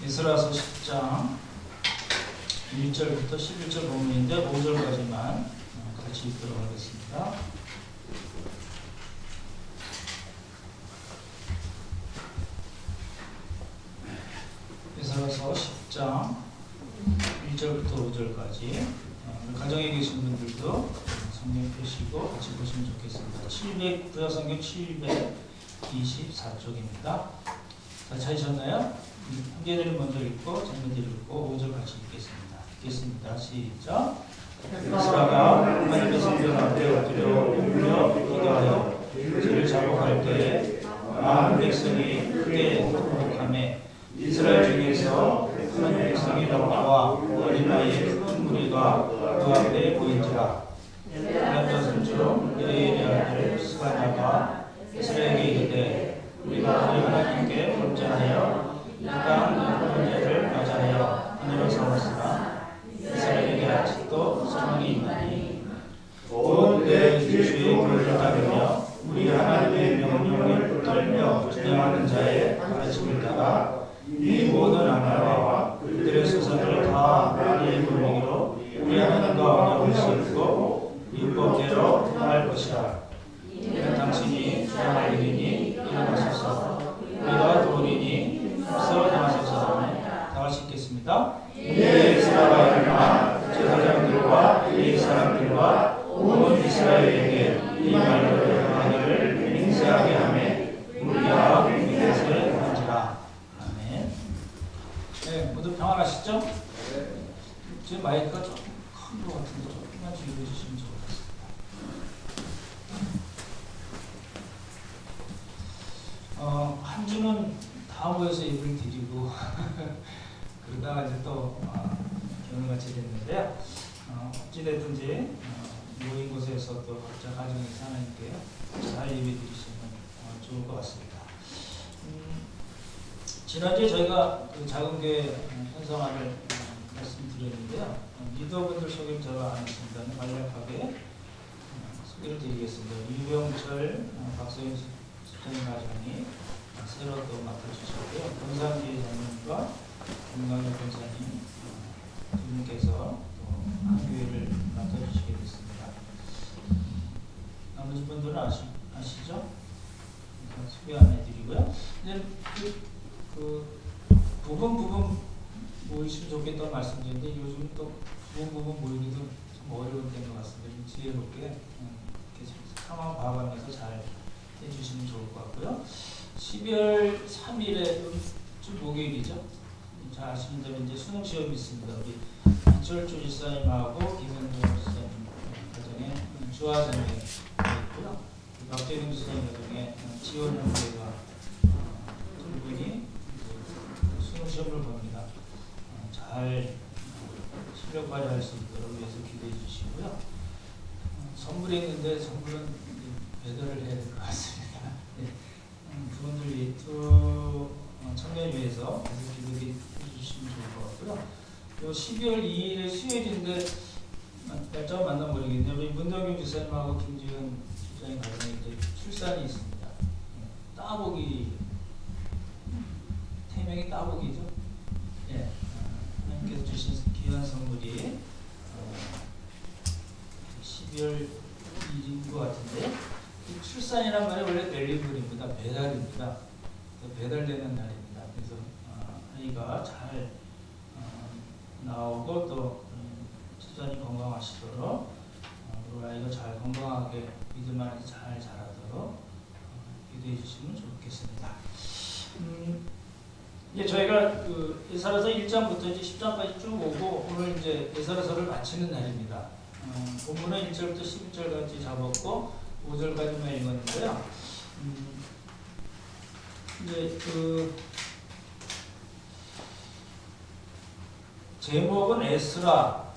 에스라서 10장 1절부터 11절 본문인데 5절까지만 같이 읽도록 하겠습니다. 에스라서 10장 1절부터 5절까지 가정에 계신 분들도 성경 펴시고 같이 보시면 좋겠습니다. 구약성경 724쪽입니다. 다 찾으셨나요? 형제들이 먼저 읽고 자매들이 읽고 5절 같이 읽겠습니다. 읽겠습니다. 시작. 에스라가 하나님의 성전 앞에 엎드려 울며 기도하여 죄를 자복할 때에 많은 백성이 크게 통곡하며 이스라엘 중에서 한 백성이 나와 어린 나이에 큰 무리가 그 앞에 보인지라. 남자손 중 레일의 아들 스가냐가 에스라에게 이르되 우리가 우리 하나님께 범죄하여 이 땅 문제를 맞이하여 하늘을 삼았으나 이스라엘에게 아직도 소망이 있나니 온 내 주의 길을 따르며 우리 하나님의 명령을 떨며 준행하는 자의 가르침을 따라 이 모든 악마와 그들의 수사를 다 나의 물명으로 우리 하나님과 언약을 세우고 율법대로 행할 것이라. 이는 당신이 주장할 일이니 일어나소서. 우리가 도리니 앞서 나가소서. 다 같이 읽겠습니다. 에스라가 일어나 제사장들과 이 사람들과 온 이스라엘에게 이 말로 행하기를 맹세하게 하며 우리가 이것을 한지라. 아멘. 네, 모두 평안하시죠? 제 마이크가 좀 큰 것 같은데 조금만 주의해 주시면 좋겠습니다. 한 주는 다 모여서 예배를 드리고 그러다가 이제 또 겨울같이 됐는데요. 어찌됐든지 모인 곳에서 또 각자 가정에서 하나님께 잘 예배 드리시면 좋을 것 같습니다. 지난주에 저희가 그 작은 교회 현상화를 말씀드렸는데요. 리더분들 소개를 제가 안 했습니다. 간략하게 소개를 드리겠습니다. 유병철 박서영 수장님 가정이 새로 또 맡아주셨고요. 권상기 장님과 김강현 권사님 두 분께서 또 한 교회를 맡아주시게 됐습니다. 나머지 분들은 아시죠? 소개 안 해드리고요. 이제 그 부분 모이시면 좋겠다고 말씀드렸는데 요즘 또 부분 모이기도 좀 어려운 때인 것 같습니다. 좀 지혜롭게 이렇게 상황 봐가면서 잘 해주시면 좋을 것 같고요. 12월 3일에 좀 목요일이죠. 잘 아시는 대로 이제 수능 시험이 있습니다. 우리 이철주 지사님하고 김현동 지사님 가정에 주화장에 있고요. 박재경 지사님 가정에 지원 형제가 두 분이 수능 시험을 봅니다. 잘 실력 발휘할 수 있도록 위해서 기도해 주시고요. 선물이 있는데 선물은 배달을 해야 될 것 같습니다. 네. 그분들 두 청년을 위해서 기도해 주시면 좋을 것 같고요. 요 12월 2일에 수요일인데 날짜가 맞나 모르겠네요. 우리 문덕용 지사님하고 김지현 주장님 가정에 이제 출산이 있습니다. 따보기 태명이 따보기죠. 예. 하나님께서 주신 귀한 선물이 12월 2일인 것 같은데 출산이란 말이 원래 델리버리입니다. 배달입니다. 배달되는 날입니다. 그래서 아이가 잘 나오고 또 수산이 건강하시도록 우리 아이가 잘 건강하게 믿음 안에서 잘 자라도록 기도해 주시면 좋겠습니다. 이제 저희가 그 에스라서 1장부터 이제 10장까지 쭉 오고 오늘 이제 에스라서를 마치는 날입니다. 본문은 1절부터 11절까지 잡았고 5절까지만 읽었는데요. 이제 그 제목은 에스라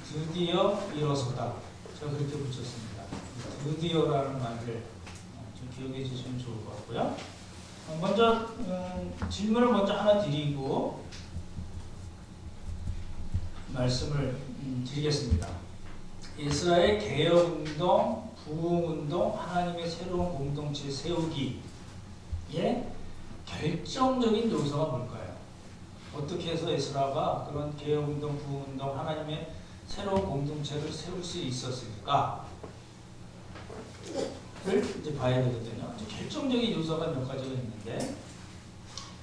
드디어 일어서다. 제가 그렇게 붙였습니다. 드디어라는 말을 좀 기억해 주시면 좋을 것 같고요. 먼저 질문을 먼저 하나 드리고 말씀을 드리겠습니다. 에스라의 개혁운동, 부흥운동, 하나님의 새로운 공동체 세우기에 결정적인 요소가 뭘까요? 어떻게 해서 에스라가 그런 개혁운동, 부흥운동, 하나님의 새로운 공동체를 세울 수 있었을까? 를 이제 봐야 되거든요. 결정적인 요소가 몇 가지가 있는데,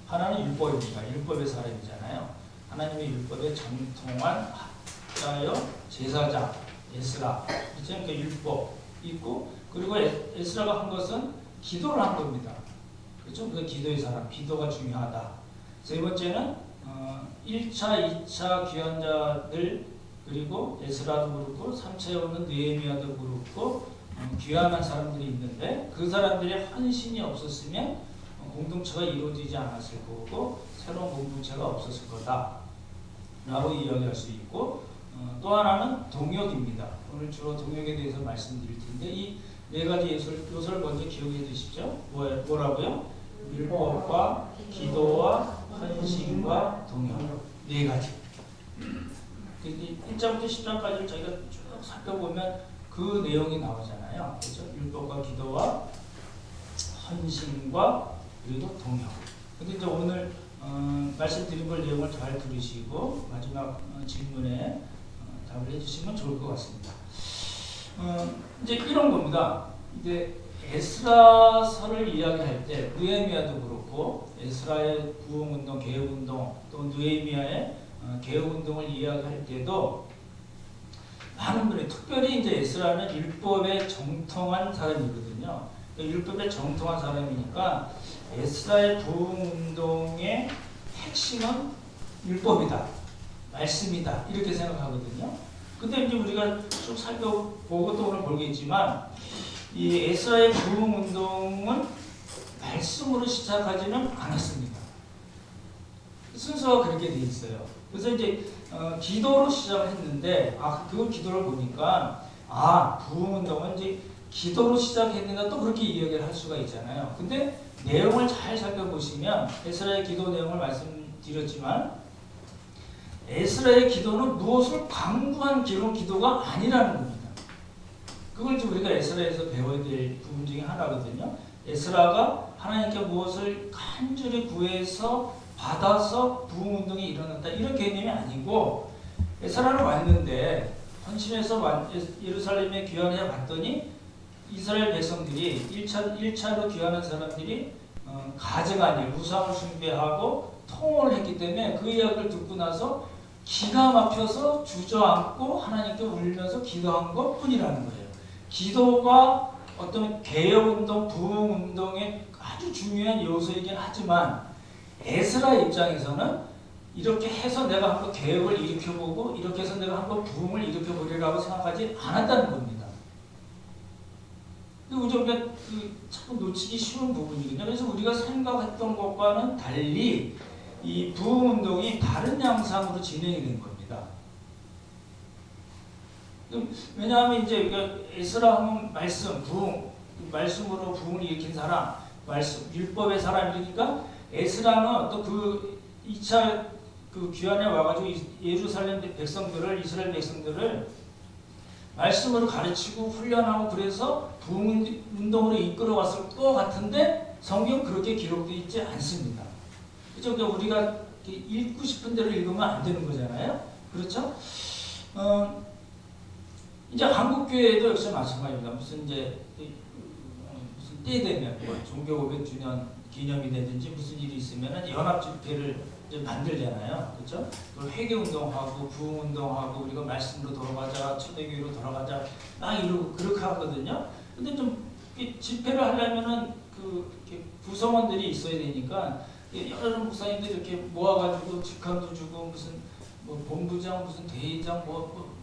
하나는 율법입니다. 율법의 사람이잖아요. 하나님의 율법에 정통한 학자여 제사장 에스라, 그러니까 율법 있고, 그리고 에스라가 한 것은 기도를 한 겁니다. 그렇죠? 그 기도의 사람, 기도가 중요하다. 세 번째는 1차, 2차 귀환자들, 그리고 에스라도 그렇고 3차에 오는 느헤미야도 그렇고 귀환한 사람들이 있는데, 그 사람들의 헌신이 없었으면 공동체가 이루어지지 않았을 거고 새로운 공동체가 없었을 거다 라고 이야기할 수 있고, 또 하나는 동역입니다. 오늘 주로 동역에 대해서 말씀드릴 텐데, 이 네 가지 요소를 먼저 기억해 두십시오. 뭐라고요? 율법과 기도와 헌신과 동역. 네 가지. 1장부터 10장까지를 저희가 쭉 살펴보면 그 내용이 나오잖아요. 그렇죠? 율법과 기도와 헌신과 그리고 동역. 근데 이제 오늘 말씀드린 걸 내용을 잘 들으시고 마지막 질문에 답을 해주시면 좋을 것 같습니다. 이제 이런 겁니다. 이제 에스라서를 이야기할 때 느헤미야도 그렇고 에스라의 부흥운동, 개혁운동, 또 느헤미야의 개혁운동을 이야기할 때도 많은 분이, 특별히 이제 에스라는 율법에 정통한 사람이거든요. 율법에 정통한 사람이니까 에스라의 부흥운동의 핵심은 율법이다, 말씀이다, 이렇게 생각하거든요. 근데 이제 우리가 쭉 살펴보고 또 오늘 보겠지만, 이 에스라의 부흥운동은 말씀으로 시작하지는 않았습니다. 순서가 그렇게 돼 있어요. 그래서 이제 기도로 시작을 했는데, 그 기도를 보니까 부흥운동은 이제 기도로 시작했는데 또 그렇게 이야기를 할 수가 있잖아요. 근데 내용을 잘 살펴보시면, 에스라의 기도 내용을 말씀드렸지만 에스라의 기도는 무엇을 강구한 기도가 아니라는 겁니다. 그걸 이제 우리가 에스라에서 배워야 될 부분 중에 하나거든요. 에스라가 하나님께 무엇을 간절히 구해서 받아서 부흥운동이 일어났다, 이런 개념이 아니고, 에스라는 왔는데 헌신해서 예루살렘에 귀환해 왔더니 이스라엘 백성들이 1차로 귀환한 사람들이 가증한 일, 우상을 숭배하고 통혼을 했기 때문에 그 이야기를 듣고 나서 기가 막혀서 주저앉고 하나님께 울면서 기도한 것 뿐이라는 거예요. 기도가 어떤 개혁운동, 부흥운동의 아주 중요한 요소이긴 하지만 에스라 입장에서는 이렇게 해서 내가 한번 개혁을 일으켜보고 이렇게 해서 내가 한번 부흥을 일으켜보리라고 생각하지 않았다는 겁니다. 우리가 참 놓치기 쉬운 부분이거든요. 그래서 우리가 생각했던 것과는 달리 이 부흥운동이 다른 양상으로 진행이 된 겁니다. 왜냐하면 이제 에스라 하면 말씀, 부흥, 말씀으로 부흥을 일으킨 사람, 말씀, 율법의 사람이니까 에스라는 또 그 2차 그 귀환에 와가지고 예루살렘 백성들을, 이스라엘 백성들을 말씀으로 가르치고 훈련하고 그래서 부흥운동으로 이끌어왔을 것 같은데 성경 그렇게 기록되어 있지 않습니다. 그렇죠? 그러니까 우리가 읽고 싶은 대로 읽으면 안 되는 거잖아요. 그렇죠? 이제 한국 교회도 역시 마찬가지입니다. 무슨 때 되면 종교 500주년 기념이 되든지 무슨 일이 있으면 연합 집회를 이제 만들잖아요. 그렇죠? 회개운동하고 부흥운동하고 우리가 말씀으로 돌아가자, 초대교회로 돌아가자 막 이러고 그렇게 하거든요. 근데 좀 집회를 하려면은 이렇게 구성원들이 있어야 되니까 여러 목사님들이 이렇게 모아가지고 직함도 주고 무슨 본부장, 무슨 대회장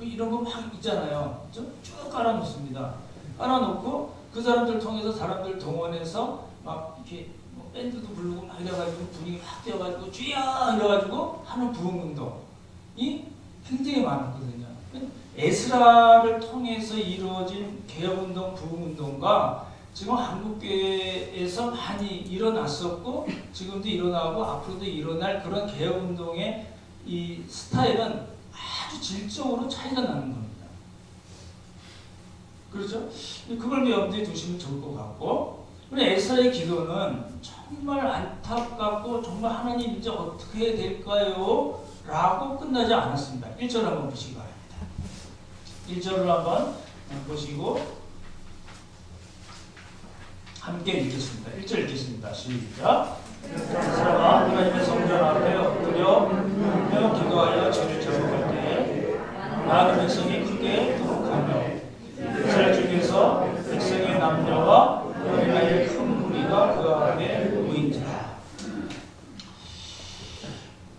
이런 거 막 있잖아요. 쭉 깔아놓습니다. 깔아놓고 그 사람들 통해서 사람들 동원해서 막 이렇게 밴드도 부르고 막 이래가지고 분위기 확 띄어가지고 주여 이래가지고 하는 부흥운동이 굉장히 많았거든요. 에스라를 통해서 이루어진 개혁운동, 부흥운동과 지금 한국교회에서 많이 일어났었고 지금도 일어나고 앞으로도 일어날 그런 개혁운동의 이 스타일은 아주 질적으로 차이가 나는 겁니다. 그렇죠? 그걸 염두에 두시면 좋을 것 같고, 우리 에스라의 기도는 정말 안타깝고 정말 하나님 이제 어떻게 해야 될까요? 라고 끝나지 않았습니다. 1절 한번 보시기 바랍니다. 1절을 한번 보시고 함께 읽겠습니다. 1절 읽겠습니다. 시작. 에스라가 하나님의 성전 앞에 엎드려 울며 기도하여 죄를 자복할 때에 많은 백성이 크게 도곡하며 이스라엘 중에서 백성의 남녀와 어린아이의 큰 무리가 그 앞에 모인지라.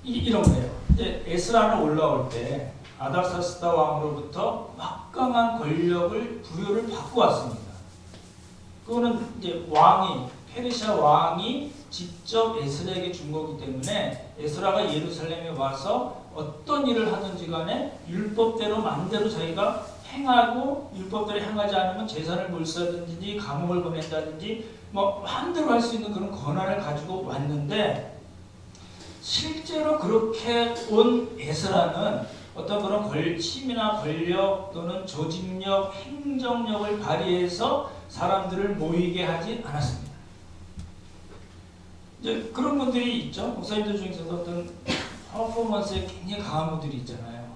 이런 거예요. 이제 에스라는 올라올 때 아닥사스다 왕으로부터 막강한 권력을 부여를 받고 왔습니다. 그거는 이제 페르시아 왕이 직접 에스라에게 준 거기 때문에 에스라가 예루살렘에 와서 어떤 일을 하든지 간에 율법대로 마음대로 자기가 행하고 율법대로 행하지 않으면 재산을 몰사든지 감옥을 보낸다든지 뭐 마음대로 할 수 있는 그런 권한을 가지고 왔는데, 실제로 그렇게 온 에스라는 어떤 그런 힘이나 권력 또는 조직력, 행정력을 발휘해서 사람들을 모이게 하지 않았습니다. 이제 그런 분들이 있죠. 목사님들 중에서도 어떤 퍼포먼스에 굉장히 강한 분들이 있잖아요.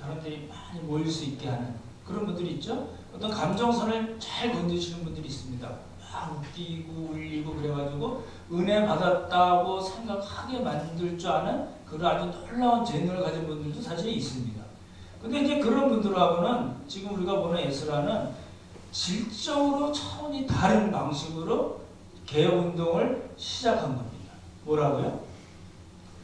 사람들이 많이 모일 수 있게 하는 그런 분들이 있죠. 어떤 감정선을 잘 건드시는 분들이 있습니다. 막 웃기고 울리고 그래가지고 은혜 받았다고 생각하게 만들 줄 아는 그런 아주 놀라운 재능을 가진 분들도 사실 있습니다. 근데 이제 그런 분들하고는 지금 우리가 보는 에스라는 질적으로 차원이 다른 방식으로 개혁운동을 시작한 겁니다. 뭐라고요?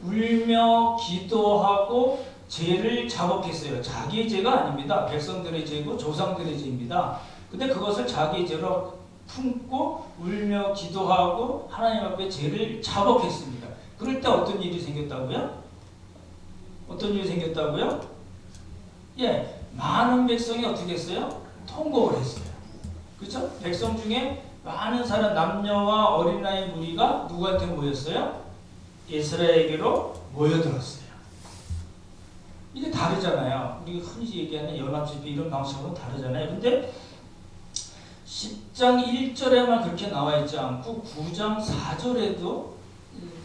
울며 기도하고 죄를 자복했어요. 자기의 죄가 아닙니다. 백성들의 죄고 조상들의 죄입니다. 근데 그것을 자기의 죄로 품고 울며 기도하고 하나님 앞에 죄를 자복했습니다. 그럴 때 어떤 일이 생겼다고요? 어떤 일이 생겼다고요? 예, 많은 백성이 어떻게 했어요? 통곡을 했어요. 그렇죠? 백성 중에 많은 사람, 남녀와 어린아이 무리가 누구한테 모였어요? 에스라에게로 모여들었어요. 이게 다르잖아요. 우리가 흔히 얘기하는 연합집회 이런 방식으로는 다르잖아요. 근데 10장 1절에만 그렇게 나와 있지 않고 9장 4절에도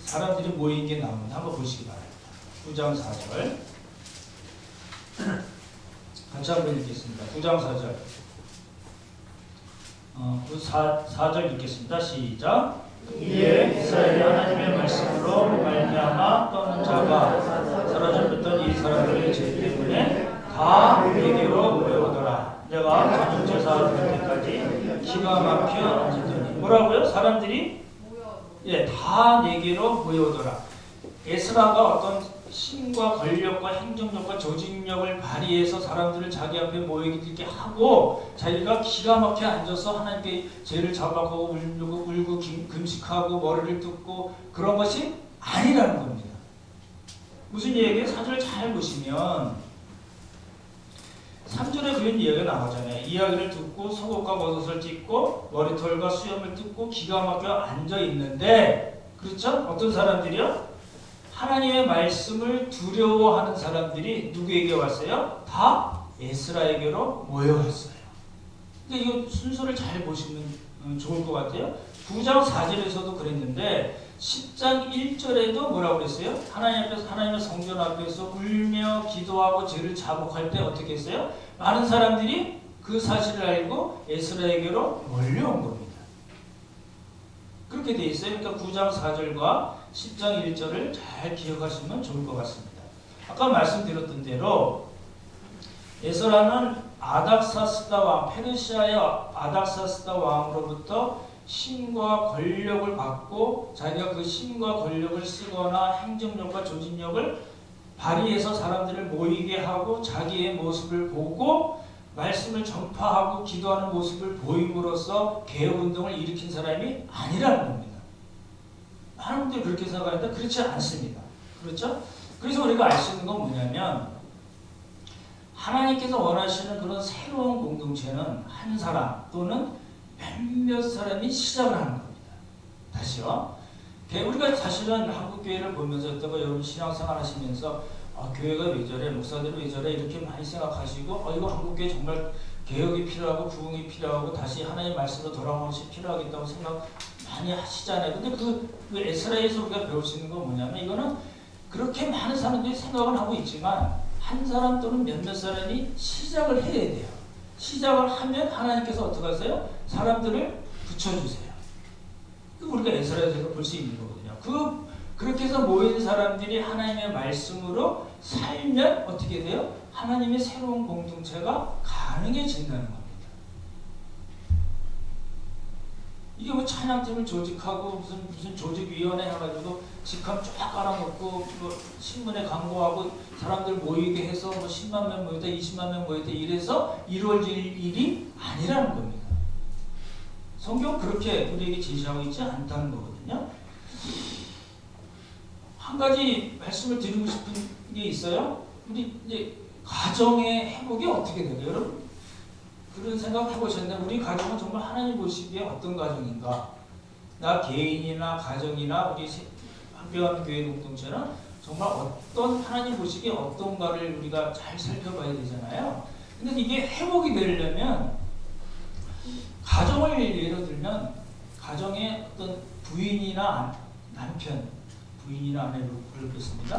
사람들이 모인 게 나옵니다. 한번 보시기 바랍니다. 9장 4절 같이 한번 읽겠습니다. 9장 4절 4절 읽겠습니다. 시작. 이에 이스라엘이 하나님의 말씀으로 말미암아 떠난 자가 사라졌던 이 사람들의 죄 때문에 다 내게로 모여오더라. 내가 저녁 제사 드릴 때까지 기가 막혀 앉았더니 뭐라고요? 사람들이 다 내게로 모여오더라. 에스라가 어떤 힘과 권력과 행정력과 조직력을 발휘해서 사람들을 자기 앞에 모이게 하고 자기가 기가 막혀 앉아서 하나님께 죄를 자복하고 울고 금식하고 머리를 뜯고 그런 것이 아니라는 겁니다. 무슨 얘기예요? 4절 잘 보시면 3절에 그런 이야기가 나오잖아요. 이야기를 듣고 속옷과 겉옷을 찢고 머리털과 수염을 뜯고 기가 막혀 앉아 있는데, 그렇죠? 어떤 사람들이요? 하나님의 말씀을 두려워하는 사람들이 누구에게 왔어요? 다 에스라에게로 모여왔어요. 그러니까 이거 순서를 잘 보시면 좋을 것 같아요. 9장 4절에서도 그랬는데 10장 1절에도 뭐라고 그랬어요? 하나님의 성전 앞에서 울며 기도하고 죄를 자복할 때 어떻게 했어요? 많은 사람들이 그 사실을 알고 에스라에게로 몰려온 겁니다. 그렇게 돼 있어요. 그러니까 9장 4절과 10장 1절을 잘 기억하시면 좋을 것 같습니다. 아까 말씀드렸던 대로 에스라는 아닥사스다 왕, 페르시아의 아닥사스다 왕으로부터 힘과 권력을 받고 자기가 그 힘과 권력을 쓰거나 행정력과 조직력을 발휘해서 사람들을 모이게 하고 자기의 모습을 보고 말씀을 전파하고 기도하는 모습을 보임으로써 개혁운동을 일으킨 사람이 아니라는 겁니다. 많은 분들이 그렇게 생각하는데 그렇지 않습니다. 그렇죠? 그래서 우리가 알 수 있는 건 뭐냐면 하나님께서 원하시는 그런 새로운 공동체는 한 사람 또는 몇몇 사람이 시작을 하는 겁니다. 다시요. 우리가 사실은 한국교회를 보면서 여러분 신앙생활 하시면서 교회가 왜 저래, 목사들은 왜 저래 이렇게 많이 생각하시고 이거 한국교회 정말 개혁이 필요하고 부흥이 필요하고 다시 하나님의 말씀으로 돌아오는 것이 필요하겠다고 많이 하시잖아요. 근데 그 에스라에서 우리가 배울 수 있는 건 뭐냐면 이거는 그렇게 많은 사람들이 생각을 하고 있지만 한 사람 또는 몇몇 사람이 시작을 해야 돼요. 시작을 하면 하나님께서 어떻게 하세요? 사람들을 붙여주세요. 우리가 에스라에서 볼 수 있는 거거든요. 그렇게 해서 모인 사람들이 하나님의 말씀으로 살면 어떻게 돼요? 하나님의 새로운 공동체가 가능해진다는 겁니다. 이게 뭐 찬양팀을 조직하고 무슨 조직위원회 해가지고 직함 쫙 깔아놓고 뭐 신문에 광고하고 사람들 모이게 해서 뭐 10만 명 모였다 20만 명 모였다 이래서 이루어질 일이 아니라는 겁니다. 성경 그렇게 우리에게 제시하고 있지 않다는 거거든요. 한 가지 말씀을 드리고 싶은 게 있어요. 우리 이제 가정의 회복이 어떻게 돼요? 여러분 그런 생각 해보셨나요? 우리 가정은 정말 하나님 보시기에 어떤 가정인가? 나 개인이나 가정이나 우리 한평한 교회 공동체는 정말 어떤 하나님 보시기에 어떤가를 우리가 잘 살펴봐야 되잖아요. 근데 이게 회복이 되려면 가정을 예로 들면 가정의 어떤 부인이나 남편, 부인이나 아내로 그렇습니다.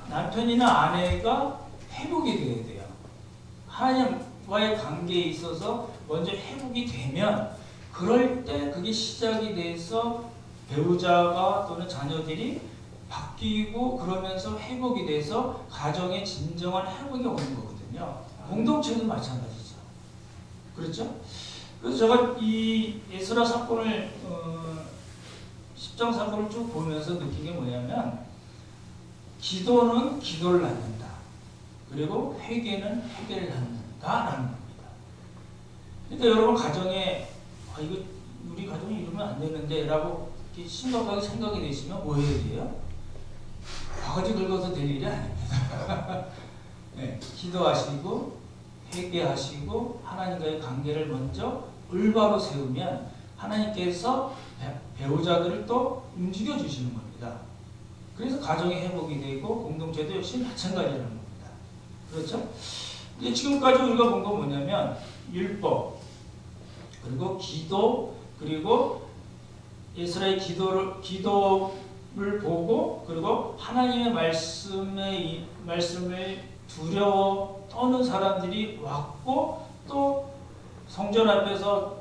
남편이나 아내가 회복이 돼야 돼요. 하나님과의 관계에 있어서 먼저 회복이 되면 그럴 때 그게 시작이 돼서 배우자가 또는 자녀들이 바뀌고 그러면서 회복이 돼서 가정의 진정한 회복이 오는 거거든요. 공동체도 마찬가지죠. 그렇죠? 그래서 제가 이 에스라 사건을 10장 사건을 쭉 보면서 느낀 게 뭐냐면 기도는 기도를 낳는다. 그리고 회개는 회개를 낳는다라는 겁니다. 그러니까 여러분 가정에 이거 우리 가정이 이러면 안 되는데라고 심각하게 생각이 되시면 뭐 해야 돼요? 바가지 긁어서 될 일이 아닙니다. 네, 기도하시고 회개하시고 하나님과의 관계를 먼저 올바로 세우면 하나님께서 배우자들을 또 움직여 주시는 겁니다. 그래서 가정의 회복이 되고 공동체도 역시 마찬가지라는 겁니다. 그렇죠? 근데 지금까지 우리가 본 건 뭐냐면 율법 그리고 기도 그리고 에스라의 기도를 보고 그리고 하나님의 말씀을 두려워 떠는 사람들이 왔고 또 성전 앞에서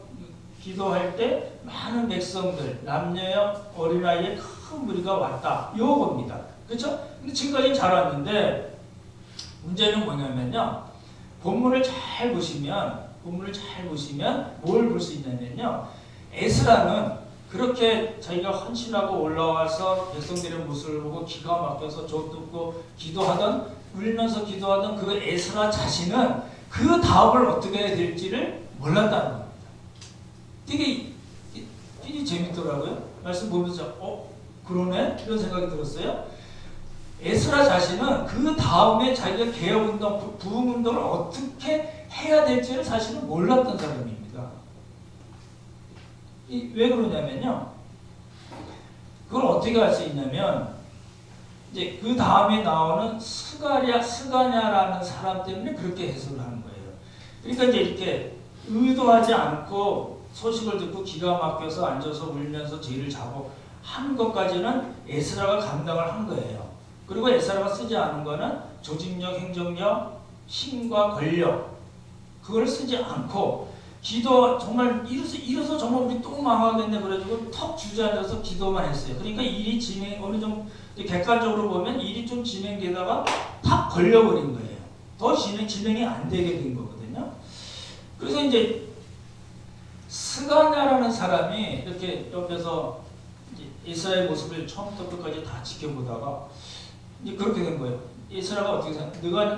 기도할 때 많은 백성들 남녀여 어린아이의 큰 무리가 왔다 이겁니다. 그렇죠? 근데 지금까지 잘 왔는데 문제는 뭐냐면요. 본문을 잘 보시면 뭘 볼 수 있냐면요. 에스라는 그렇게 자기가 헌신하고 올라와서 백성들의 모습을 보고 기가 막혀서 조 뜯고 울면서 기도하던 그 에스라 자신은 그 다음을 어떻게 해야 될지를 몰랐다는 겁니다. 되게 재밌더라고요. 말씀 보면서 그러네? 이런 생각이 들었어요. 에스라 자신은 그 다음에 자기가 개혁운동, 부흥운동을 어떻게 해야 될지를 사실은 몰랐던 사람입니다. 왜 그러냐면요. 그걸 어떻게 할 수 있냐면 이제 그 다음에 나오는 스가냐라는 사람 때문에 그렇게 해석을 하는 거예요. 그러니까 이제 이렇게 의도하지 않고 소식을 듣고 기가 막혀서 앉아서 울면서 죄를 자고 하는 것까지는 에스라가 감당을 한 거예요. 그리고 에스라가 쓰지 않은 거는 조직력, 행정력, 힘과 권력 그걸 쓰지 않고 기도 정말 이래서 정말 우리 또 망하겠네 그래가지고 턱 주저앉아서 기도만 했어요. 그러니까 일이 어느 정도 객관적으로 보면 일이 좀 진행되다가 탁 걸려버린 거예요. 더 진행이 안 되게 된 거거든요. 그래서 이제 스가냐라는 사람이 이렇게 옆에서 에스라의 모습을 처음부터 끝까지 다 지켜보다가 이제 그렇게 된 거예요. 에스라가 어떻게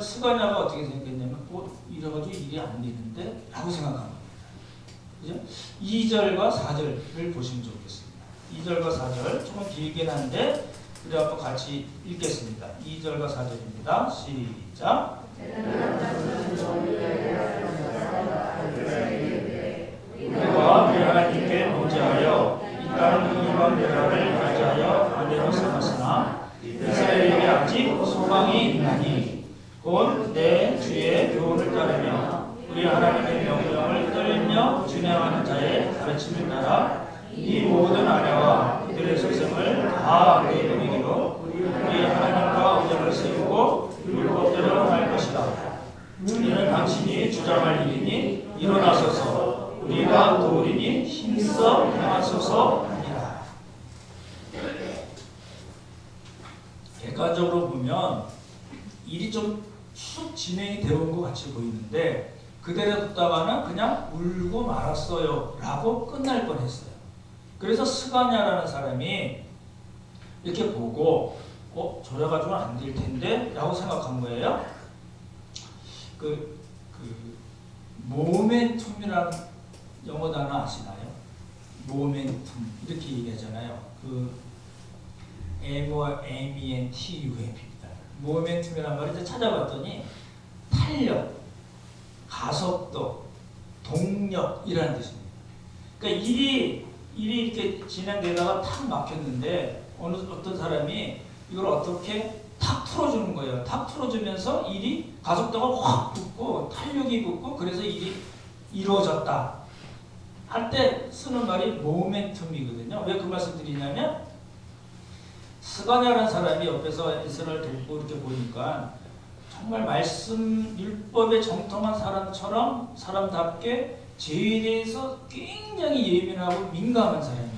스가냐가 어떻게 생각했냐면 이래가지고 일이 안 되는데 라고 생각한 겁니다. 그죠? 2절과 4절을 보시면 좋겠습니다. 2절과 4절 조금 길긴 한데 우리 한번 같이 읽겠습니다. 2절과 4절입니다. 시작. 우리가 하나님께 범죄하여 이 땅 의와 멸하를 맞이하여 아내로 삼았으나 이스라엘에게 아직 소망이 있나니 곧 내 주의 교훈을 따르며 우리 하나님의 명령을 떨며 준행하는 자의 가르침을 따라 이 모든 아내와 그들의 소생을 다 내버리기로 우리 하나님과 언약을 세우고 율법대로 할 것이다. 이는 당신이 주장할 일이니 일어나소서 우리가 도우리니 힘써 행하소서 하니라. 객관적으로 보면 일이 좀 쭉 진행이 되어 온 것 같이 보이는데 그대로 뒀다가는 그냥 울고 말았어요 라고 끝날 뻔했어요. 그래서 스가냐라는 사람이 이렇게 보고 저래가지고는 안 될 텐데 라고 생각한 거예요. 그 모멘툼이라는 영어 단어 아시나요? 모멘툼 이렇게 얘기하잖아요. 그 M-O-M-E-N-T-U-M입니다. 모멘tum이란 말을 이제 찾아봤더니 탄력, 가속도, 동력이라는 뜻입니다. 그러니까 일이 이렇게 진행되다가 탁 막혔는데 어떤 사람이 이걸 어떻게 탁 풀어주는 거예요. 탁 풀어주면서 일이 가속도가 확 붙고 탄력이 붙고 그래서 일이 이루어졌다 할 때 쓰는 말이 모멘tum이거든요. 왜 그 말씀 드리냐면 스가냐라는 사람이 옆에서 에스라를 돕고 이렇게 보니까 정말 말씀 율법에 정통한 사람답게 죄에 대해서 굉장히 예민하고 민감한 사람이에요.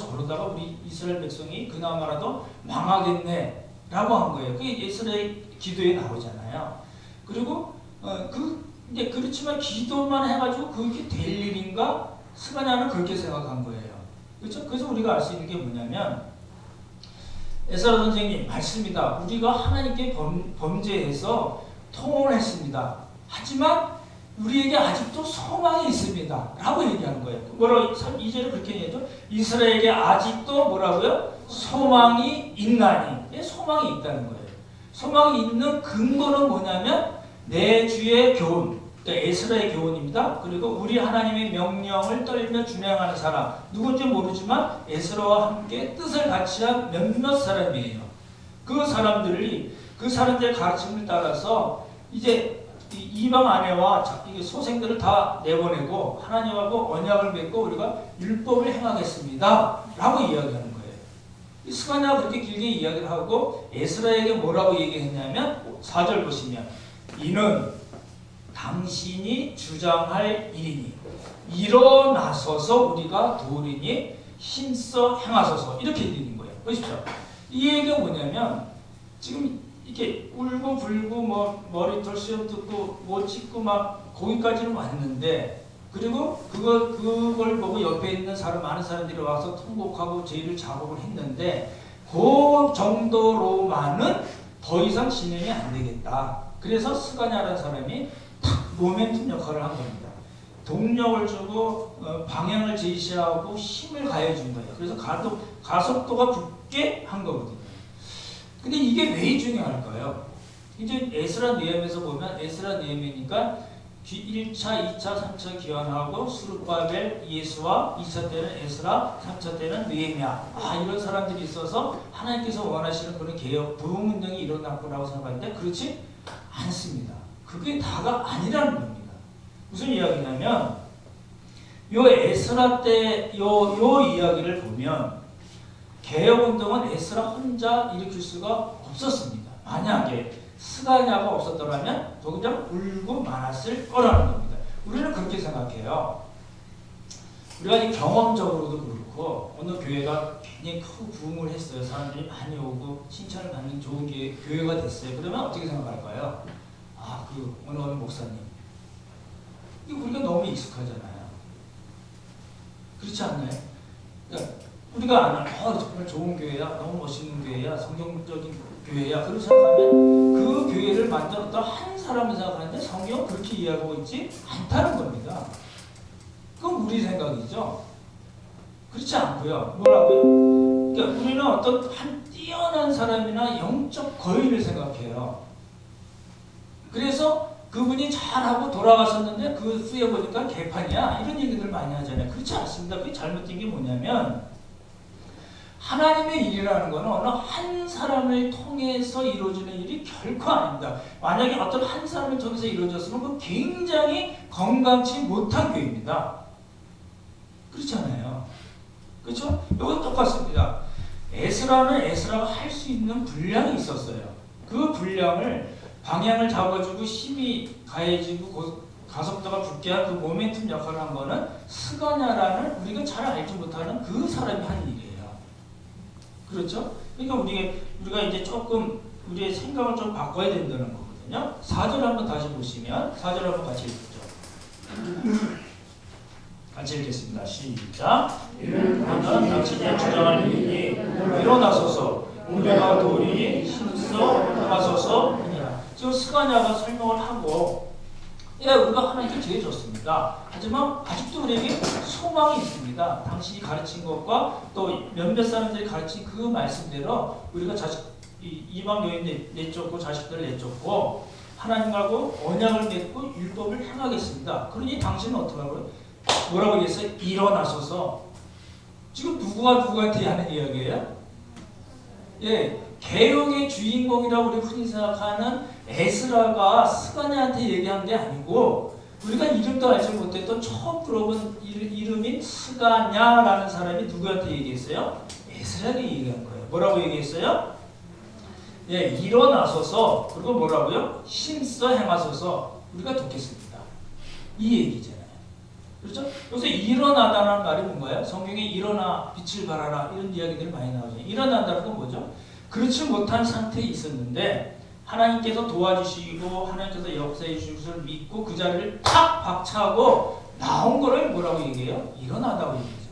저러다가 우리 이스라엘 백성이 그나마라도 망하겠네 라고 한 거예요. 그게 에스라의 기도에 나오잖아요. 그리고 이제 그렇지만 기도만 해가지고 그게 될 일인가? 스가냐는 그렇게 생각한 거예요. 그렇죠? 그래서 우리가 알 수 있는 게 뭐냐면 에스라 선생님 말씀이다. 우리가 하나님께 범죄해서 통혼했습니다. 하지만 우리에게 아직도 소망이 있습니다. 라고 얘기하는 거예요. 뭐라고 2절에 그렇게 얘기하죠. 이스라엘에게 아직도 뭐라고요? 소망이 있나니. 소망이 있다는 거예요. 소망이 있는 근거는 뭐냐면 내 주의 교훈. 그러니까 에스라의 교훈입니다. 그리고 우리 하나님의 명령을 떨며 준행하는 사람 누군지 모르지만 에스라와 함께 뜻을 같이 한 몇몇 사람이에요. 그 사람들의 가르침을 따라서 이제 이방 아내와 소생들을 다 내보내고 하나님하고 언약을 맺고 우리가 율법을 행하겠습니다 라고 이야기하는 거예요. 스가냐가 그렇게 길게 이야기를 하고 에스라에게 뭐라고 얘기했냐면 4절 보시면 이는 당신이 주장할 일이니 일어나서서 우리가 도우리니 힘써 행하소서 이렇게 드리는 거예요. 보십시오. 이 얘기가 뭐냐면 지금 이렇게 울고 불고 머리털 수염 뜯고 뭐 찍고 막 거기까지는 왔는데 그리고 그걸 보고 옆에 있는 많은 사람들이 와서 통곡하고 죄를 자복을 했는데 그 정도로만은 더 이상 진행이 안 되겠다. 그래서 스가냐라는 사람이 모멘tum 역할을 한 겁니다. 동력을 주고 방향을 제시하고 힘을 가해준 거예요. 그래서 가속도가 붙게 한 거거든요. 근데 이게 왜 중요할까요? 이제 에스라 느헤미야에서 보면 에스라 느헤미야니까 1차, 2차, 3차 기원하고 수르바벨, 예수와 2차 때는 에스라, 3차 때는 느헤미야. 이런 사람들이 있어서 하나님께서 원하시는 그런 개혁, 부흥운동이 일어났구나라고 생각하는데 그렇지 않습니다. 그게 다가 아니라는 겁니다. 무슨 이야기냐면 요 에스라 때 요 이야기를 보면 개혁운동은 에스라 혼자 일으킬 수가 없었습니다. 만약에 스가냐가 없었더라면 더 그냥 울고 많았을 거라는 겁니다. 우리는 그렇게 생각해요. 우리가 경험적으로도 그렇고 어느 교회가 굉장히 큰 부흥을 했어요. 사람들이 많이 오고 칭찬을 받는 좋은 교회가 됐어요. 그러면 어떻게 생각할까요? 어느 목사님. 이거 우리가 너무 익숙하잖아요. 그렇지 않나요? 그러니까 우리가 아는 정말 좋은 교회야, 너무 멋있는 교회야, 성경적인 교회야. 그렇게 생각하면 그 교회를 만들었던 한 사람을 생각하는데 성경은 그렇게 이해하고 있지 않다는 겁니다. 그건 우리 생각이죠. 그렇지 않고요. 뭐라고요? 그러니까 우리는 어떤 한 뛰어난 사람이나 영적 거인을 생각해요. 그래서 그분이 잘하고 돌아가셨는데 그 후에 보니까 개판이야 이런 얘기들 많이 하잖아요. 그렇지 않습니다. 그게 잘못된 게 뭐냐면 하나님의 일이라는 것은 어느 한 사람을 통해서 이루어지는 일이 결코 아닙니다. 만약에 어떤 한 사람을 통해서 이루어졌으면 그건 굉장히 건강치 못한 교회입니다. 그렇잖아요. 그렇죠? 이건 똑같습니다. 에스라는 에스라가 할 수 있는 분량이 있었어요. 그 분량을 방향을 잡아주고 힘이 가해지고 가속도가 붙게 한 그 모멘텀 역할을 한 거는 스가냐라는 우리가 잘 알지 못하는 그 사람이 한 일이에요. 그렇죠? 그러니까 우리가 이제 조금 우리의 생각을 좀 바꿔야 된다는 거거든요. 4절 한번 다시 보시면 4절 한번 같이 읽죠. 같이 읽겠습니다. 시작. 이는 당신의 주장할 일이니 일어나소서 우리가 도리니 힘써 하소서 하니라. 지금 스가냐가 설명을 하고 우리가 하나님께 제일 좋습니다. 하지만 아직도 우리에게 소망이 있습니다. 당신이 가르친 것과 또 몇몇 사람들이 가르친 그 말씀대로 우리가 이방 여인 내쫓고 자식들을 내쫓고 하나님하고 언약을 맺고 율법을 행하겠습니다. 그러니 당신은 어떻게 하고요? 뭐라고 얘기했어요? 일어나소서. 지금 누구한테 하는 이야기예요? 개혁의 주인공이라고 우리 흔히 생각하는 에스라가 스가냐한테 얘기한 게 아니고 우리가 이름도 알지 못했던 처음 들어본 이름인 스가냐라는 사람이 누구한테 얘기했어요? 에스라에게 얘기한 거예요. 뭐라고 얘기했어요? 일어나소서. 그리고 뭐라고요? 힘써 행하소서. 우리가 돕겠습니다. 이 얘기잖아요. 그렇죠? 여기서 일어나다는 말이 뭔가요? 성경에 일어나 빛을 발하라 이런 이야기들이 많이 나오죠. 일어난다는 건 뭐죠? 그렇지 못한 상태에 있었는데 하나님께서 도와주시고 하나님께서 역사해 주실 것을 믿고 그 자리를 탁 박차고 나온 거를 뭐라고 얘기해요? 일어나다고 얘기하잖아요.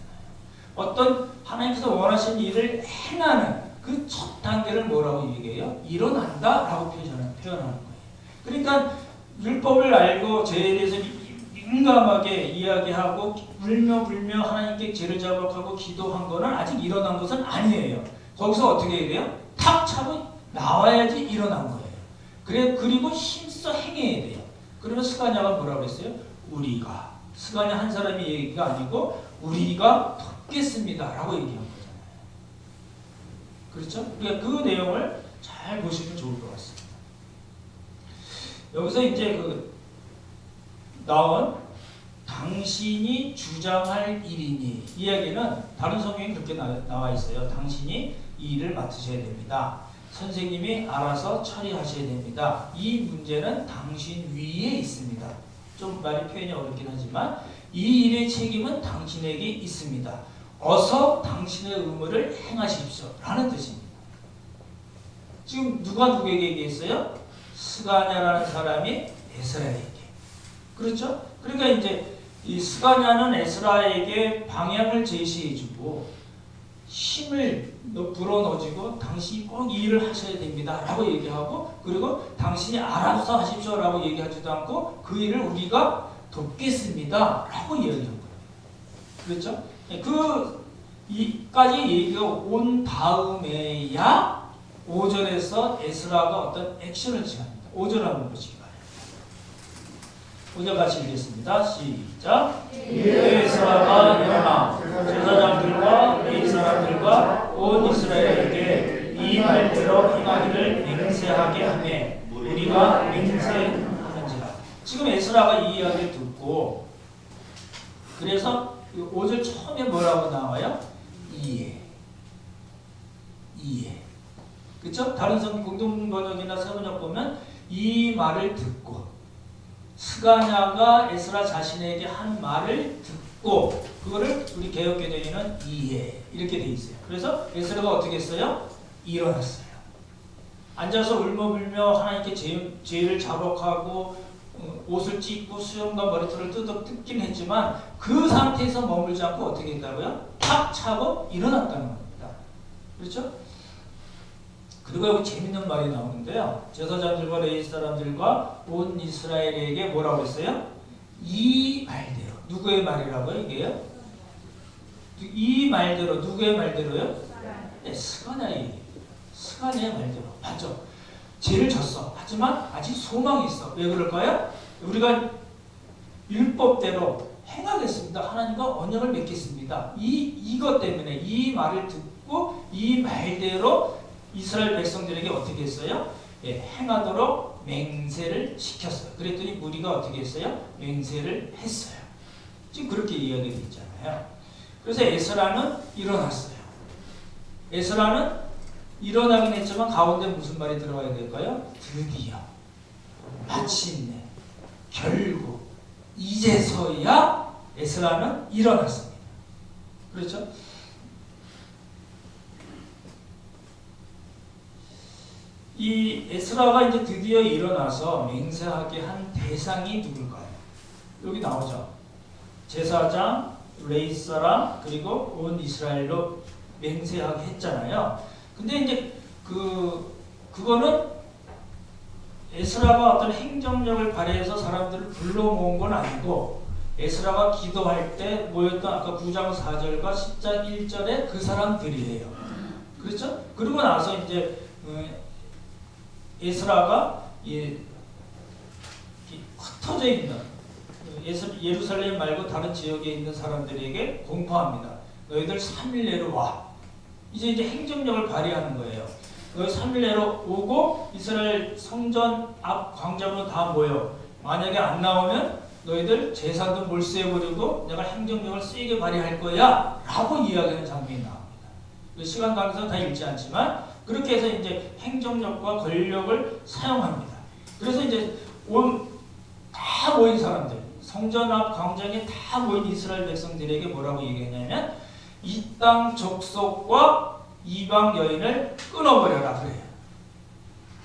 어떤 하나님께서 원하신 일을 행하는 그 첫 단계를 뭐라고 얘기해요? 일어난다라고 표현하는 거예요. 그러니까 율법을 알고 죄에 대해서 민감하게 이야기하고 울며 하나님께 죄를 자복하고 기도한 거는 아직 일어난 것은 아니에요. 거기서 어떻게 해야 돼요? 탁 차고 나와야지 일어난 거예요. 그리고 힘써 행해야 돼요. 그러면 스가냐가 뭐라고 했어요? 우리가. 스가냐 한 사람의 얘기가 아니고 우리가 돕겠습니다 라고 얘기한 거잖아요. 그렇죠? 그러니까 그 내용을 잘 보시면 좋을 것 같습니다. 여기서 이제 나온 당신이 주장할 일이니 이야기는 다른 성경에 그렇게 나와 있어요. 당신이 이 일을 맡으셔야 됩니다. 선생님이 알아서 처리하셔야 됩니다. 이 문제는 당신 위에 있습니다. 좀 말이 표현이 어렵긴 하지만 이 일의 책임은 당신에게 있습니다. 어서 당신의 의무를 행하십시오 라는 뜻입니다. 지금 누가 누구에게 얘기했어요? 스가냐라는 사람이 에스라에게. 그렇죠? 그러니까 이제 이 스가냐는 에스라에게 방향을 제시해주고 힘을 불어넣어주고 당신이 꼭 이 일을 하셔야 됩니다 라고 얘기하고 그리고 당신이 알아서 하십시오 라고 얘기하지도 않고 그 일을 우리가 돕겠습니다 라고 이야기한 거예요. 그렇죠? 이까지 얘기가 온 다음에야 5절에서 에스라가 어떤 액션을 취합니다. 5절 한번 보시기 바랍니다. 5절 같이 읽겠습니다. 시작. 에스라가 일어나 제사장들과 레위 사람들과 온 이스라엘에게 이 말대로 행하기를 맹세하게 하며 우리가 맹세하는지라. 지금 에스라가 이 이야기를 듣고 그래서 5절 처음에 뭐라고 나와요? 이해. 그렇죠? 다른 성경 공동번역이나 세번역 보면 이 말을 듣고 스가냐가 에스라 자신에게 한 말을 듣고 그거를 우리 개역개정에는 이해 이렇게 돼 있어요. 그래서 에스라가 어떻게 했어요? 일어났어요. 앉아서 울며불며 하나님께 죄를 자복하고 옷을 찢고 수염과 머리털을 뜯긴 했지만 그 상태에서 머물지 않고 어떻게 했다고요? 탁 차고 일어났다는 겁니다. 그렇죠? 그리고 여기 재밌는 말이 나오는데요. 제사장들과 레위 사람들과 온 이스라엘에게 뭐라고 했어요? 이 말대로. 누구의 말이라고요? 이게요? 이 말대로. 누구의 말대로요? 네, 스가냐의 말대로. 맞죠? 죄를 졌어. 하지만 아직 소망이 있어. 왜 그럴까요? 우리가 율법대로 행하겠습니다. 하나님과 언약을 맺겠습니다. 이것 때문에 이 말을 듣고 이 말대로 이스라엘 백성들에게 어떻게 했어요? 행하도록 맹세를 시켰어요. 그랬더니 무리가 어떻게 했어요? 맹세를 했어요. 지금 그렇게 이야기되어 있잖아요. 그래서 에스라는 일어났어요. 에스라는 일어나긴 했지만 가운데 무슨 말이 들어가야 될까요? 드디어, 마침내, 결국, 이제서야 에스라는 일어났습니다. 그렇죠? 이 에스라가 이제 드디어 일어나서 맹세하게 한 대상이 누굴까요? 여기 나오죠. 제사장, 레이사람, 그리고 온 이스라엘로 맹세하게 했잖아요. 근데 이제 그거는 에스라가 어떤 행정력을 발휘해서 사람들을 불러 모은 건 아니고, 에스라가 기도할 때 모였던 아까 9장 4절과 10장 1절에 그 사람들이에요. 그렇죠? 그러고 나서 이제 에스라가 흩어져 있는 예루살렘 말고 다른 지역에 있는 사람들에게 공포합니다. 너희들 3일 내로 와. 이제 행정력을 발휘하는 거예요. 너희 3일 내로 오고 이스라엘 성전 앞 광장으로 다 모여. 만약에 안 나오면 너희들 제사도 몰수해버리고 내가 행정력을 세게 발휘할 거야 라고 이야기하는 장면이 나옵니다. 시간 관계상 다 읽지 않지만 그렇게 해서 이제 행정력과 권력을 사용합니다. 그래서 이제 다 모인 사람들, 성전 앞 광장에 다 모인 이스라엘 백성들에게 뭐라고 얘기했냐면 이 땅 족속과 이방 여인을 끊어버려라 그래요.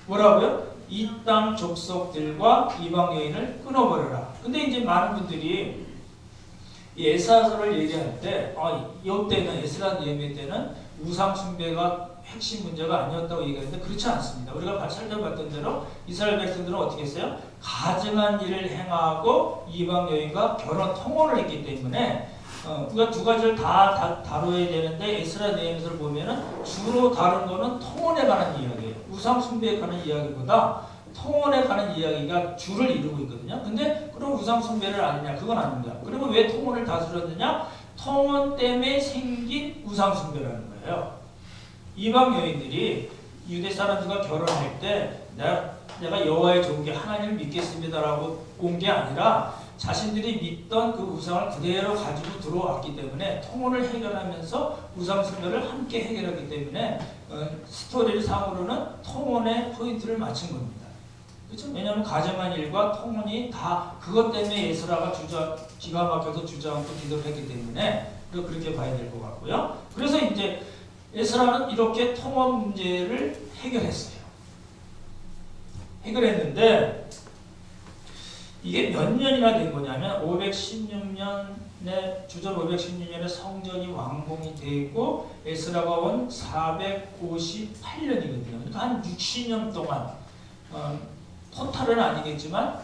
뭐라고요? 이 땅 족속들과 이방 여인을 끊어버려라. 근데 이제 많은 분들이 이 에스라서를 얘기할 때 이때는 에스라 예배 때는 우상 숭배가 핵심 문제가 아니었다고 얘기하는데 그렇지 않습니다. 우리가 살펴봤던 대로 이스라엘 백성들은 어떻게 했어요? 가증한 일을 행하고 이방 여인과 결혼 통혼을 했기 때문에 우리가 두 가지를 다 다뤄야 되는데 에스라 내용에서 보면은 주로 다룬 거는 통혼에 관한 이야기예요. 우상 숭배에 관한 이야기보다 통혼에 관한 이야기가 주를 이루고 있거든요. 근데 그럼 우상 숭배를 아니냐? 그건 아닙니다. 그러면 왜 통혼을 다스렸느냐? 통혼 때문에 생긴 우상 숭배라는 거예요. 이방 여인들이 유대 사람들과 결혼할 때 내가 여호와의 종께 하나님을 믿겠습니다라고 온 게 아니라 자신들이 믿던 그 우상을 그대로 가지고 들어왔기 때문에 통혼을 해결하면서 우상 숭배를 함께 해결했기 때문에 스토리 상으로는 통혼의 포인트를 맞춘 겁니다. 그렇죠? 왜냐하면 가정한 일과 통혼이 다 그것 때문에 에스라가 기가 막혀서 주저앉고 기도를 했기 때문에 그렇게 봐야 될 것 같고요. 그래서 이제 에스라는 이렇게 통혼 문제를 해결했어요. 해결했는데 이게 몇 년이나 된 거냐면 516년에 주전 516년에 성전이 완공이 되고 에스라가 온 458년이거든요. 그러니까 한 60년 동안 토탈은 아니겠지만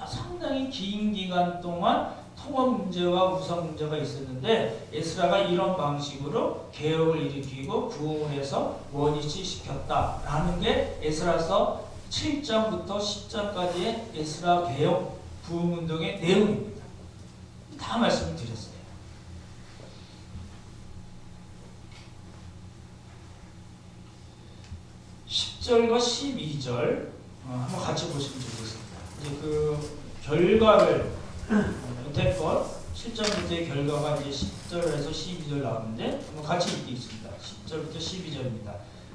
상당히 긴 기간 동안 통혼 문제와 우상 문제가 있었는데 에스라가 이런 방식으로 개혁을 일으키고 부흥해서 원위치 시켰다라는 게 에스라서 7장부터 10장까지의 에스라 개혁 부흥운동의 내용입니다. 다 말씀을 드렸어요. 10절과 12절 한번 같이 보시면 좋겠습니다. 이제 그 결과를 여태껏 7장부터의 결과가 이제 10절에서 12절 나오는데 한번 같이 읽겠습니다. 10절부터 12절입니다.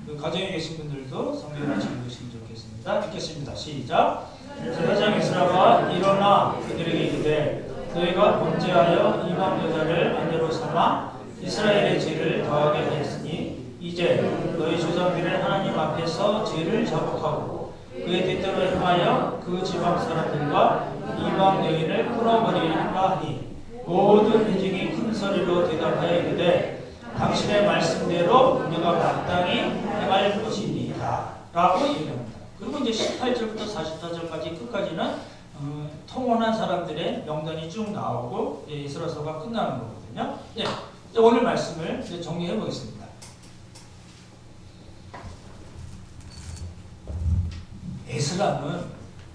그 가정에 계신 분들도 성경을 같이 읽으시면 좋겠습니다. 읽겠습니다. 시작. 제사장 에스라가 일어나 그들에게 이르되 너희가 범죄하여 이방 여자를 아내로 삼아 이스라엘의 죄를 더하게 하였으니 이제 너희 조상들의 하나님 앞에서 죄를 자복하고 그의 뜻대로 행하여 그 지방 사람들과 이방 여인을 끊어버리리라 하니 모든 회중이 큰 소리로 대답하여 이르되 당신의 말씀대로 우리가 마땅히 행할 것이니이다 라고 얘기합니다. 그리고 이제 18절부터 44절까지 끝까지는 통혼한 사람들의 명단이 쭉 나오고 에스라서가 끝나는 거거든요. 네, 오늘 말씀을 정리해 보겠습니다. 에스라는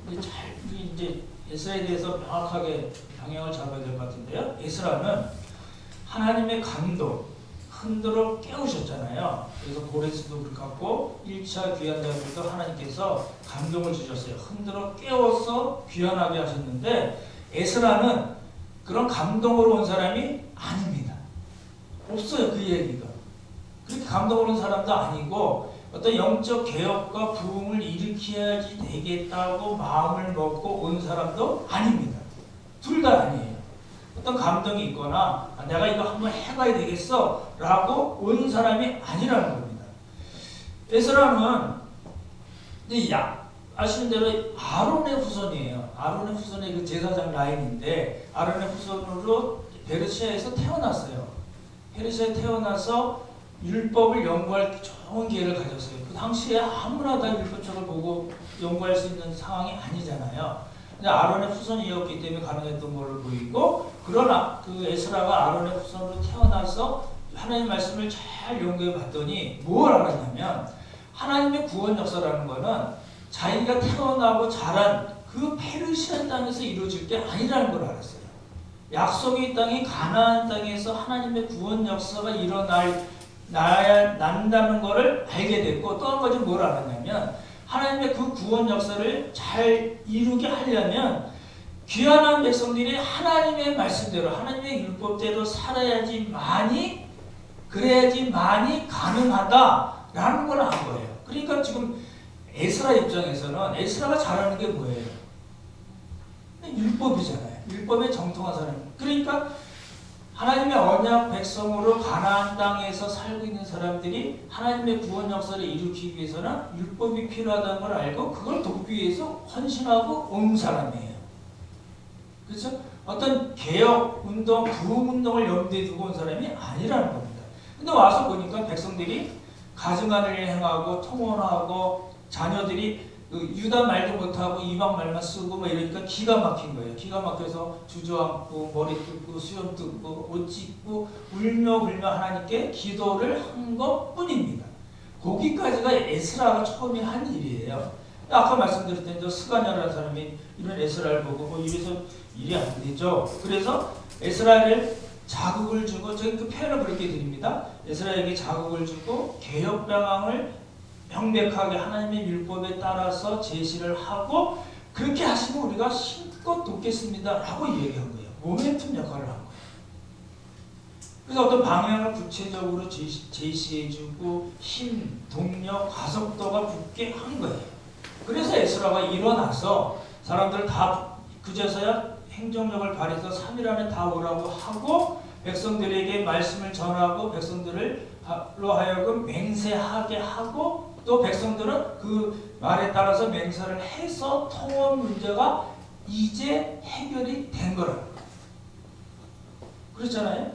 이제 에스라에 대해서 명확하게 방향을 잡아야 될 것 같은데요. 에스라는 하나님의 감동, 흔들어 깨우셨잖아요. 그래서 고레스도 그렇고 1차 귀환자들도 하나님께서 감동을 주셨어요. 흔들어 깨워서 귀환하게 하셨는데 에스라는 그런 감동으로 온 사람이 아닙니다. 없어요. 그 얘기가. 그렇게 감동 오는 사람도 아니고 어떤 영적 개혁과 부흥을 일으켜야지 되겠다고 마음을 먹고 온 사람도 아닙니다. 둘 다 아니에요. 어떤 감동이 있거나 내가 이거 한번 해봐야 되겠어 라고 온 사람이 아니라는 겁니다. 에스라는 아시는 대로 아론의 후손이에요. 아론의 후손의 그 제사장 라인인데 아론의 후손으로 페르시아에서 태어났어요. 페르시아에 태어나서 율법을 연구할 좋은 기회를 가졌어요. 그 당시에 아무나 다 율법책을 보고 연구할 수 있는 상황이 아니잖아요. 근데 아론의 후손이었기 때문에 가능했던 걸로 보이고, 그러나 그 에스라가 아론의 후손으로 태어나서 하나님의 말씀을 잘 연구해 봤더니 뭘 알았냐면 하나님의 구원 역사라는 거는 자기가 태어나고 자란 그 페르시아 땅에서 이루어질 게 아니라는 걸 알았어요. 약속의 땅이 가나안 땅에서 하나님의 구원 역사가 난다는 것을 알게 됐고, 또 한 가지 뭘 알았냐면 하나님의 그 구원 역사를 잘 이루게 하려면 귀환한 백성들이 하나님의 말씀대로 하나님의 율법대로 그래야지 많이 가능하다라는 걸 안 거예요. 그러니까 지금 에스라 입장에서는 에스라가 잘하는 게 뭐예요? 율법이잖아요. 율법에 정통한 사람. 그러니까 하나님의 언약 백성으로 가나안 땅에서 살고 있는 사람들이 하나님의 구원 역사를 일으키기 위해서는 율법이 필요하다는 걸 알고 그걸 돕기 위해서 헌신하고 온 사람이에요. 그렇죠? 어떤 개혁 운동, 부흥 운동을 염두에 두고 온 사람이 아니라는 겁니다. 근데 와서 보니까 백성들이 가증한을 행하고 통혼하고 자녀들이 유다 말도 못하고 이방 말만 쓰고 뭐 이러니까 기가 막힌 거예요. 기가 막혀서 주저앉고 머리 뜯고 수염 뜯고 옷 찢고 울며 불며 하나님께 기도를 한 것뿐입니다. 거기까지가 에스라가 처음에 한 일이에요. 아까 말씀드렸던 저 스가냐라는 사람이 이런 에스라를 보고 이래서 일이 안 되죠. 그래서 에스라를 자극을 주고, 저희 그 표현을 그렇게 드립니다. 에스라에게 자극을 주고 개혁 방향을 명백하게 하나님의 율법에 따라서 제시를 하고, 그렇게 하시면 우리가 힘껏 돕겠습니다 라고 얘기한 거예요. 모멘텀 역할을 한 거예요. 그래서 어떤 방향을 구체적으로 제시해주고 힘, 동력, 가속도가 붙게 한 거예요. 그래서 에스라가 일어나서 사람들 다 그제서야 행정력을 발휘해서 3일 안에 다 오라고 하고 백성들에게 말씀을 전하고 백성들로 하여금 맹세하게 하고, 또 백성들은 그 말에 따라서 맹세를 해서 통원 문제가 이제 해결이 된 거라고. 그렇잖아요?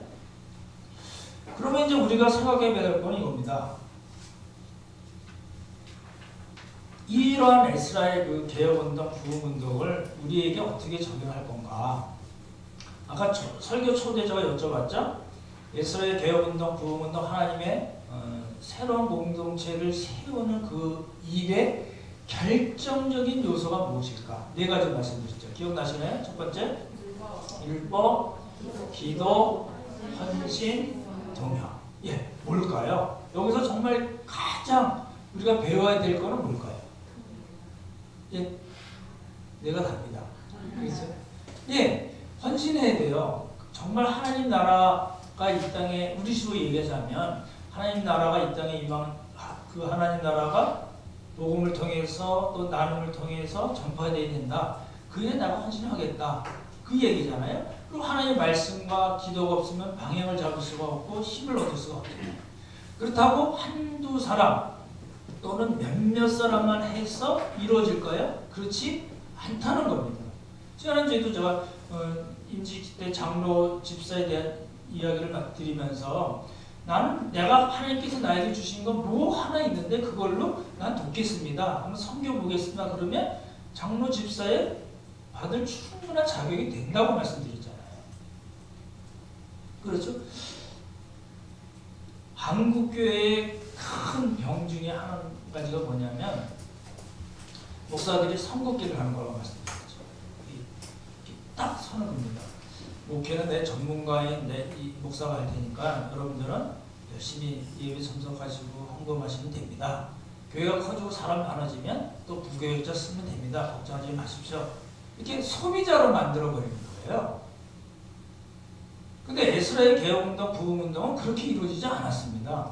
그러면 이제 우리가 생각해 봐야 될 건 이겁니다. 이러한 에스라의 그 개혁운동, 부흥운동을 우리에게 어떻게 적용할 건가? 아까 설교 초대 제가 여쭤봤죠? 에스라의 개혁운동, 부흥운동, 하나님의 새로운 공동체를 세우는 그 일의 결정적인 요소가 무엇일까? 4가지 말씀드렸죠. 기억나시나요? 첫 번째, 율법, 기도, 헌신, 동역. 뭘까요? 여기서 정말 가장 우리가 배워야 될 거는 뭘까요? 내가 답니다. 그렇죠? 헌신해야 돼요. 정말 하나님 나라가 이 땅에, 우리 식으로 얘기하자면 하나님 나라가 이 땅에 임한 그 하나님 나라가 복음을 통해서 또 나눔을 통해서 전파되어야 된다. 그에 내가 헌신하겠다. 그 얘기잖아요. 그리고 하나님의 말씀과 기도가 없으면 방향을 잡을 수가 없고 힘을 얻을 수가 없죠. 그렇다고 한두 사람 또는 몇몇 사람만 해서 이루어질까요? 그렇지 않다는 겁니다. 지난주에도 제가 임직 때 장로 집사에 대한 이야기를 드리면서 나는 내가 하나님께서 나에게 주신 건 뭐 하나 있는데 그걸로 난 돕겠습니다. 한번 섬겨보겠습니다. 그러면 장로 집사에 받을 충분한 자격이 된다고 말씀드렸잖아요. 그렇죠? 한국교회의 큰 병 중에 한 가지가 뭐냐면 목사들이 선긋기를 하는 거라고 말씀드렸죠. 딱 서는 겁니다. 목회는 내 전문가인 이 목사가 할 테니까 여러분들은 열심히 예배 참석하시고 헌금하시면 됩니다. 교회가 커지고 사람 많아지면 또 부교육자 쓰면 됩니다. 걱정하지 마십시오. 이렇게 소비자로 만들어버리는 거예요. 근데 에스라의 개혁운동, 부흥운동은 그렇게 이루어지지 않았습니다.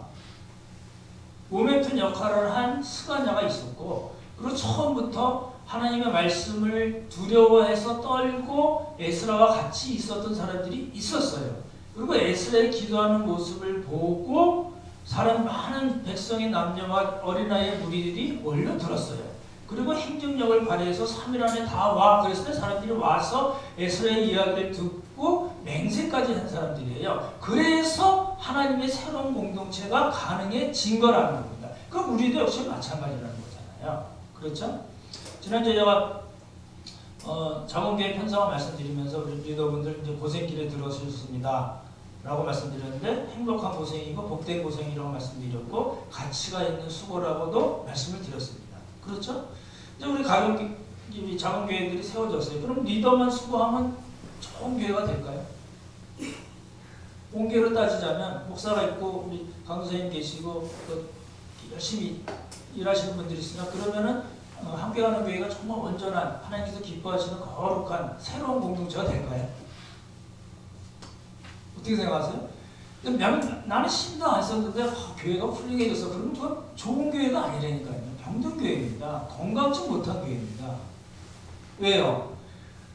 모멘tum 역할을 한 스가냐가 있었고, 그리고 처음부터 하나님의 말씀을 두려워해서 떨고 에스라와 같이 있었던 사람들이 있었어요. 그리고 에스라의 기도하는 모습을 보고 많은 백성의 남녀와 어린아이의 무리들이 몰려들었어요. 그리고 행정력을 발휘해서 3일 안에 다 와. 그랬을 때 사람들이 와서 에스라의 이야기를 듣고 맹세까지 한 사람들이에요. 그래서 하나님의 새로운 공동체가 가능해진 거라는 겁니다. 그럼 우리도 역시 마찬가지라는 거잖아요. 그렇죠? 지난주에 제가 자본교회 편성을 말씀드리면서 우리 리더분들 이제 고생길에 들어서셨습니다 라고 말씀드렸는데, 행복한 고생이고 복된 고생이라고 말씀드렸고, 가치가 있는 수고라고도 말씀을 드렸습니다. 그렇죠? 이제 우리 작은 교회들이 세워졌어요. 그럼 리더만 수고하면 좋은 교회가 될까요? 공교로 따지자면 목사가 있고 우리 강도사님 계시고 열심히 일하시는 분들이 있으나, 그러면은 함께하는 교회가 정말 온전한 하나님께서 기뻐하시는 거룩한 새로운 공동체가 될까요? 어떻게 생각하세요? 나는 신도 안 썼는데 교회가 훌륭해졌어. 그러면 그건 좋은 교회가 아니라니까요. 병든 교회입니다. 건강치 못한 교회입니다. 왜요?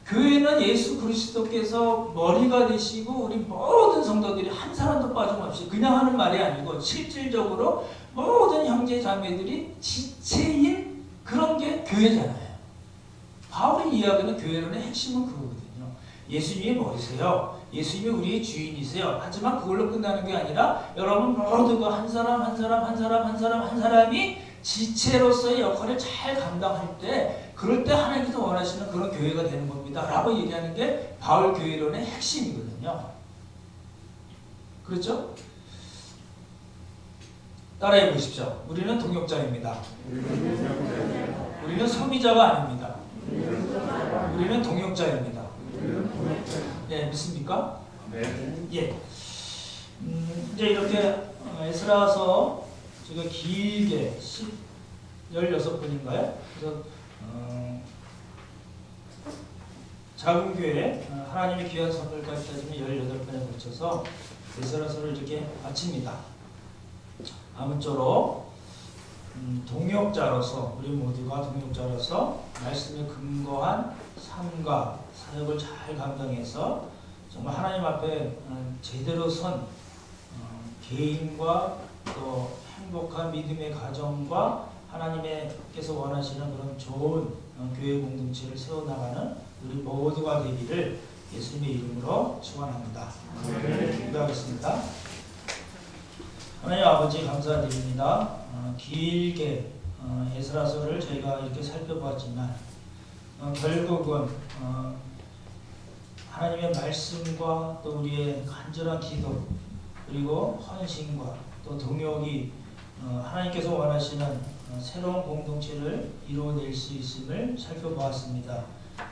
교회는 예수 그리스도께서 머리가 되시고 우리 모든 성도들이 한 사람도 빠짐없이 그냥 하는 말이 아니고 실질적으로 모든 형제 자매들이 지체인 그런 게 교회잖아요. 바울이 이야기하는 교회론의 핵심은 그거거든요. 예수님이 머리세요. 예수님이 우리의 주인이세요. 하지만 그걸로 끝나는 게 아니라 여러분 모두가 한 사람이 지체로서의 역할을 잘 감당할 때, 그럴 때 하나님께서 원하시는 그런 교회가 되는 겁니다 라고 얘기하는 게 바울 교회론의 핵심이거든요. 그렇죠? 따라해 보십시오. 우리는 동역자입니다. 우리는 소비자가 아닙니다. 우리는 동역자입니다. 네, 믿습니까? 네. 예. 이제 이렇게 에스라서 제가 길게 16번인가요? 그래서 작은 교회 하나님의 귀한 선물까지 따지면 18번에 걸쳐서 에스라서를 이렇게 마칩니다. 아무쪼록 동역자로서, 우리 모두가 동역자로서 말씀에 근거한 삶과 사역을 잘 감당해서 정말 하나님 앞에 제대로 선 개인과 또 행복한 믿음의 가정과 하나님께서 원하시는 그런 좋은 교회 공동체를 세워나가는 우리 모두가 되기를 예수님의 이름으로 축원합니다. 기도하겠습니다. 하나님 아버지 감사드립니다. 길게 에스라서를 저희가 이렇게 살펴보았지만 결국은 하나님의 말씀과 또 우리의 간절한 기도, 그리고 헌신과 또 동역이 하나님께서 원하시는 새로운 공동체를 이루어낼 수 있음을 살펴보았습니다.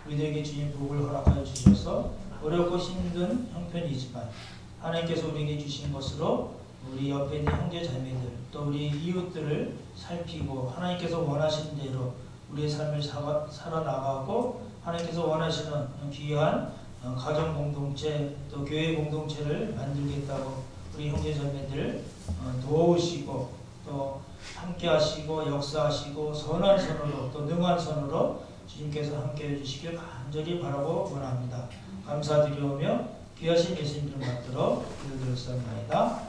우리들에게 주님 복을 허락하여 주셔서 어렵고 힘든 형편이지만 하나님께서 우리에게 주신 것으로 우리 옆에 있는 형제 자매들 또 우리 이웃들을 살피고 하나님께서 원하시는 대로 우리의 삶을 살아나가고 하나님께서 원하시는 귀한 가정 공동체 또 교회 공동체를 만들겠다고 우리 형제 자매들 도우시고 또 함께 하시고 역사하시고 선한 손으로 또 능한 손으로 주님께서 함께 해주시길 간절히 바라고 원합니다. 감사드리오며 귀하신 예수님 이름 받들어 기도드렸사옵나이다.